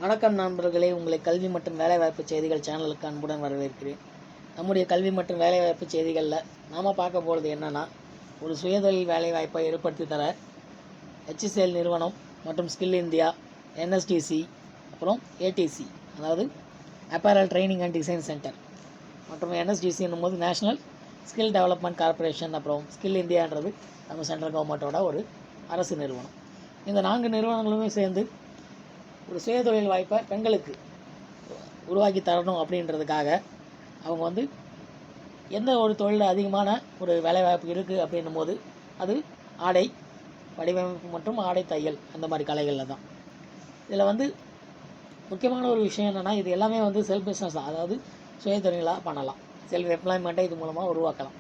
வணக்கம் நண்பர்களே, உங்களை கல்வி மற்றும் வேலைவாய்ப்பு செய்திகள் சேனலுக்கு அன்புடன் வரவேற்கிறேன். நம்முடைய கல்வி மற்றும் வேலைவாய்ப்பு செய்திகளில் நாம் பார்க்க போகிறது என்னென்னா, ஒரு சுயதொழில் வேலைவாய்ப்பை ஏற்படுத்தி தர HCL நிறுவனம் மற்றும் ஸ்கில் இந்தியா, NSTC, அப்புறம் ATC, அதாவது apparel training and design centre, மற்றும் NSTC என்னும்போது நேஷ்னல் ஸ்கில் டெவலப்மெண்ட் கார்பரேஷன், அப்புறம் ஸ்கில் இந்தியான்றது நம்ம சென்ட்ரல் கவர்மெண்ட்டோட ஒரு அரசு நிறுவனம். இந்த 4 நிறுவனங்களுமே சேர்ந்து ஒரு சுயதொழில் வாய்ப்பை பெண்களுக்கு உருவாக்கி தரணும் அப்படின்றதுக்காக அவங்க எந்த ஒரு தொழிலில் அதிகமான ஒரு வேலைவாய்ப்பு இருக்குது அப்படின்னும் போது அது ஆடை வடிவமைப்பு மற்றும் ஆடை தையல் அந்த மாதிரி கலைகளில் தான். இதில் முக்கியமான ஒரு விஷயம் என்னென்னா, இது எல்லாமே செல்ஃப் பிஸ்னஸ் தான். அதாவது சுயதொழிலாக பண்ணலாம், செல்ஃப் எம்ப்ளாய்மெண்ட்டை இது மூலமாக உருவாக்கலாம்.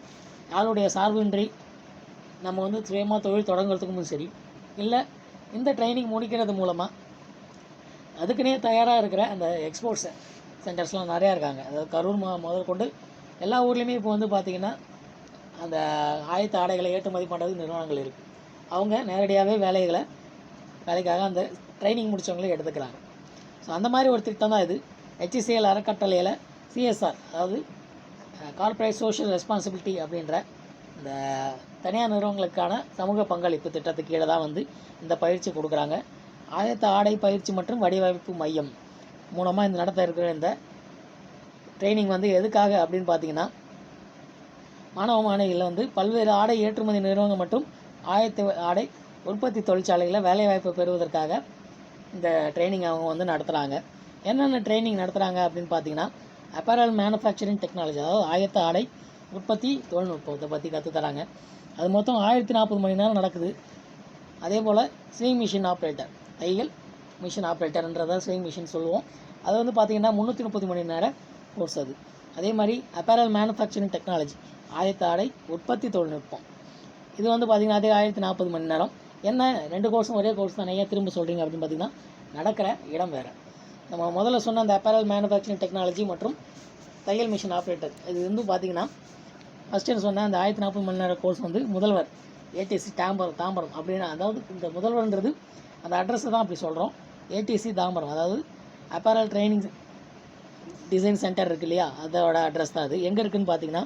யாருடைய சார்பின்றி நம்ம சுயமாக தொழில் தொடங்குறதுக்கும் சரி, இல்லை இந்த ட்ரைனிங் முடிக்கிறது மூலமாக அதுக்குன்னே தயாராக இருக்கிற அந்த எக்ஸ்போர்ட்ஸ் சென்டர்ஸ்லாம் நிறையா இருக்காங்க. அதாவது கரூர் முதல் கொண்டு எல்லா ஊர்லேயுமே இப்போ பார்த்திங்கன்னா அந்த ஆயத்த ஆடைகளை ஏற்றுமதி பண்ணுறது நிறுவனங்கள் இருக்குது. அவங்க நேரடியாகவே வேலைக்காக அந்த ட்ரைனிங் முடித்தவங்களே எடுத்துக்கிறாங்க. ஸோ அந்த மாதிரி ஒரு திட்டம் தான் இது. HCL அறக்கட்டளையில் CSR, அதாவது கார்ப்பரேட் சோஷியல் ரெஸ்பான்சிபிலிட்டி அப்படின்ற இந்த தனியார் நிறுவனங்களுக்கான சமூக பங்களிப்பு திட்டத்துக்கு கீழே தான் இந்த பயிற்சி கொடுக்குறாங்க. ஆயத்த ஆடை பயிற்சி மற்றும் வடிவமைப்பு மையம் மூலமாக இந்த நடத்த இருக்கிற இந்த ட்ரைனிங் எதுக்காக அப்படின்னு பார்த்தீங்கன்னா, மாணவ மாணவிகளில் பல்வேறு ஆடை ஏற்றுமதி நிறுவனங்கள் மற்றும் ஆயத்த ஆடை உற்பத்தி தொழிற்சாலைகளில் வேலைவாய்ப்பு பெறுவதற்காக இந்த ட்ரைனிங் அவங்க நடத்துகிறாங்க. என்னென்ன ட்ரைனிங் நடத்துகிறாங்க அப்படின்னு பார்த்தீங்கன்னா, அப்பேரல் மேனுஃபேக்சரிங் டெக்னாலஜி, அதாவது ஆயத்த ஆடை உற்பத்தி தொழில்நுட்பத்தை பற்றி கற்றுத்தராங்க. அது மொத்தம் 1040 மணி நேரம் நடக்குது. அதே போல் ஸ்விங் மிஷின் ஆப்ரேட்டர், தையல் மிஷின் ஆப்ரேட்டர்ன்றதை ஸ்விங் மிஷின் சொல்லுவோம். அது பார்த்திங்கன்னா 330 மணி நேரம் கோர்ஸ் அது. அதே மாதிரி அப்பேரல் மேனுஃபேக்சரிங் டெக்னாலஜி, ஆயத்த ஆடை உற்பத்தி தொழில்நுட்பம், இது பார்த்திங்கன்னா அதே 1040 மணி நேரம். என்ன 2 கோர்ஸும் ஒரே கோர்ஸ் தான், ஏன் திரும்ப சொல்கிறீங்க அப்படின்னு பார்த்திங்கன்னா, நடக்கிற இடம் வேறு. நம்ம முதல்ல சொன்ன அந்த அப்பேரல் மேனுஃபேக்சரிங் டெக்னாலஜி மற்றும் தையல் மிஷின் ஆப்ரேட்டர், இது பார்த்திங்கன்னா ஃபஸ்ட்டு சொன்ன அந்த 1040 மணி நேரம் கோர்ஸ் முதல்வர் ATC தாம்பரம் அப்படின்னா, அதாவது இந்த முதல்வர்ன்றது அந்த அட்ரஸை தான் அப்படி சொல்கிறோம். ATC தாம்பரம், அதாவது அப்பேரல் ட்ரைனிங் டிசைன் சென்டர் இருக்குது இல்லையா, அதோட அட்ரஸ் தான் அது. எங்கே இருக்குதுன்னு பார்த்தீங்கன்னா,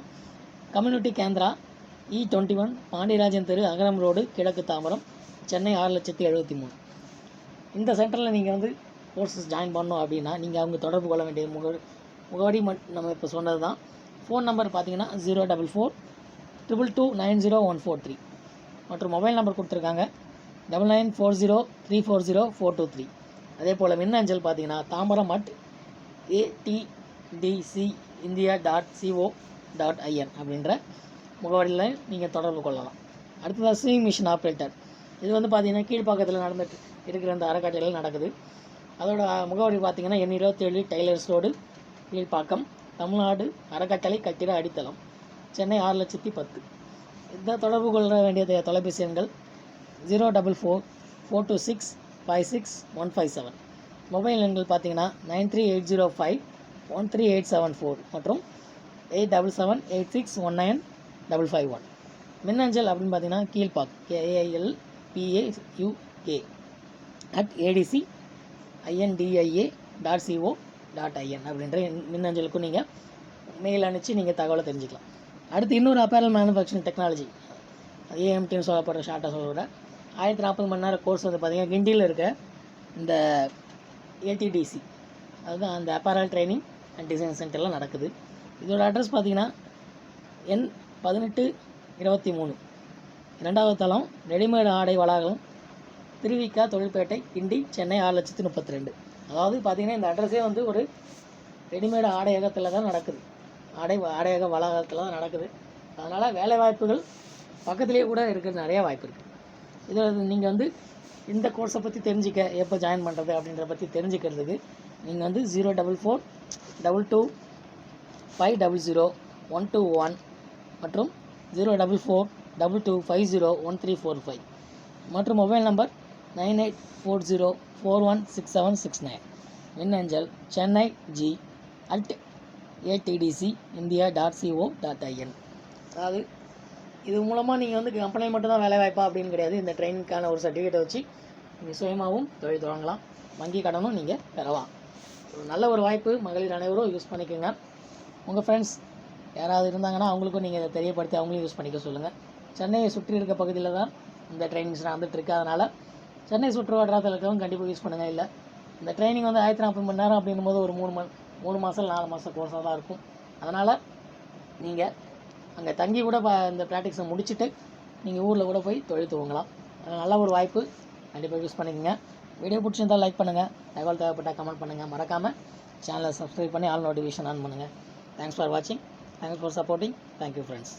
கம்யூனிட்டி கேந்திரா E21, பாண்டியராஜன் தெரு, அகரம் ரோடு, கிழக்கு தாம்பரம், சென்னை 6,73,000. இந்த சென்டரில் நீங்கள் கோர்சஸ் ஜாயின் பண்ணோம் அப்படின்னா நீங்கள் அவங்க தொடர்பு கொள்ள வேண்டிய முகவரி நம்ம இப்போ சொன்னது தான். ஃபோன் நம்பர் பார்த்தீங்கன்னா 04422290143 மற்றும் மொபைல் நம்பர் கொடுத்துருக்காங்க 9940340423. அதே போல் மின்னஞ்சல் பார்த்தீங்கன்னா tambaram@atdcindia.co.in அப்படின்ற முகவரியில் நீங்கள் தொடர்பு கொள்ளலாம். அடுத்ததாக ஸ்விங் மிஷின் ஆப்ரேட்டர், இது பார்த்தீங்கன்னா கீழ்ப்பாக்கத்தில் நடந்துட்டு இருக்கிற அந்த அறக்கட்டளையில் நடக்குது. அதோட முகவரி பார்த்தீங்கன்னா N27 tailors road, Kilpauk, Tamil Nadu அறக்கட்டளை கட்டிட அடித்தளம், சென்னை 6,10,000. இந்த தொடர்பு கொள்ள வேண்டிய தொலைபேசி எண்கள் 04426565157. மொபைல் எண்கள் பார்த்தீங்கன்னா 9380513874 மற்றும் 8778619551. மின்னஞ்சல் அப்படின்னு பார்த்தீங்கன்னா கீழ்ப்பாக் KILPAUK@adcindia.co.in அப்படின்ற மின்னஞ்சலுக்கும் நீங்கள் மெயில் அனுப்பிச்சு நீங்கள் தகவலை தெரிஞ்சுக்கலாம். அடுத்து இன்னொரு அப்பேரல் மேனுஃபேக்சரிங் டெக்னாலஜி, AMTன்னு சொல்லப்படுற ஷார்ட்டாக சொல்ல 1040 மணி நேரம் கோர்ஸ் பார்த்திங்கன்னா கிண்டியில் இருக்க இந்த ATDC, அதுதான் அந்த அப்பேரல் ட்ரைனிங் அண்ட் டிசைன் சென்டரில் நடக்குது. இதோட அட்ரஸ் பார்த்திங்கன்னா N1823, 2வது தளம், ரெடிமேடு ஆடை வளாகம், திருவிக்கா, தொழில்பேட்டை, கிண்டி, சென்னை 6,32,000. அதாவது பார்த்திங்கன்னா இந்த அட்ரஸே ஒரு ரெடிமேடு ஆடையகத்தில் தான் நடக்குது, ஆடையக வளாகத்தில் தான் நடக்குது. அதனால் வேலைவாய்ப்புகள் பக்கத்துலேயே கூட இருக்கிறது நிறையா வாய்ப்பு இருக்குது. இதில் நீங்கள் இந்த கோர்ஸை பற்றி தெரிஞ்சிக்க, எப்போ ஜாயின் பண்ணுறது அப்படின்றத பற்றி தெரிஞ்சுக்கிறதுக்கு நீங்கள் 04425000121 மற்றும் 04422501345 மற்றும் மொபைல் நம்பர் 9840416769. மின்னஞ்சல் chennai@atdcindia.co.in. அதாவது இது மூலமாக நீங்கள் கம்பெனி மட்டும்தான் வேலை வாய்ப்பா அப்படின்னு கிடையாது. இந்த ட்ரைனிங்கான ஒரு சர்டிஃபிகேட்டை வச்சு நீங்கள் சுயமாகவும் தொழில் தொடங்கலாம். வங்கி கடனும் நீங்கள் பெறலாம். ஒரு நல்ல ஒரு வாய்ப்பு, மகளிர் அனைவரும் யூஸ் பண்ணிக்கோங்க. உங்கள் ஃப்ரெண்ட்ஸ் யாராவது இருந்தாங்கன்னா அவங்களுக்கும் நீங்கள் இதை தெரியப்படுத்தி அவங்களும் யூஸ் பண்ணிக்க சொல்லுங்கள். சென்னையை சுற்றி இருக்க பகுதியில் தான் இந்த ட்ரைனிங்ஸ் நடந்துகிட்ருக்கு. அதனால் சென்னை சுற்று வட்டாரத்தில் இருக்கிறவங்க கண்டிப்பாக யூஸ் பண்ணுங்கள். இல்லை இந்த ட்ரைனிங் வந்து 1040 மணி நேரம் அப்படின்னும் போது ஒரு 3 மாதம் 4 மாதம் கோர்ஸாக தான் இருக்கும். அதனால் நீங்கள் அங்கே தங்கி கூட இந்த ப்ராக்டிக்ஸை முடிச்சுட்டு நீங்கள் ஊரில் கூட போய் தொழில் துவங்கலாம். நல்ல ஒரு வாய்ப்பு, கண்டிப்பாக யூஸ் பண்ணிக்கோங்க. வீடியோ பிடிச்சிருந்தால் லைக் பண்ணுங்கள், தகவல் தேவைப்பட்டால் கமெண்ட் பண்ணுங்கள், மறக்காமல் சேனலை சப்ஸ்கிரைப் பண்ணி ஆல் நோட்டிஃபிகேஷன் ஆன் பண்ணுங்கள். தேங்க்ஸ் ஃபார் வாட்சிங், thanks for supporting, thank you friends.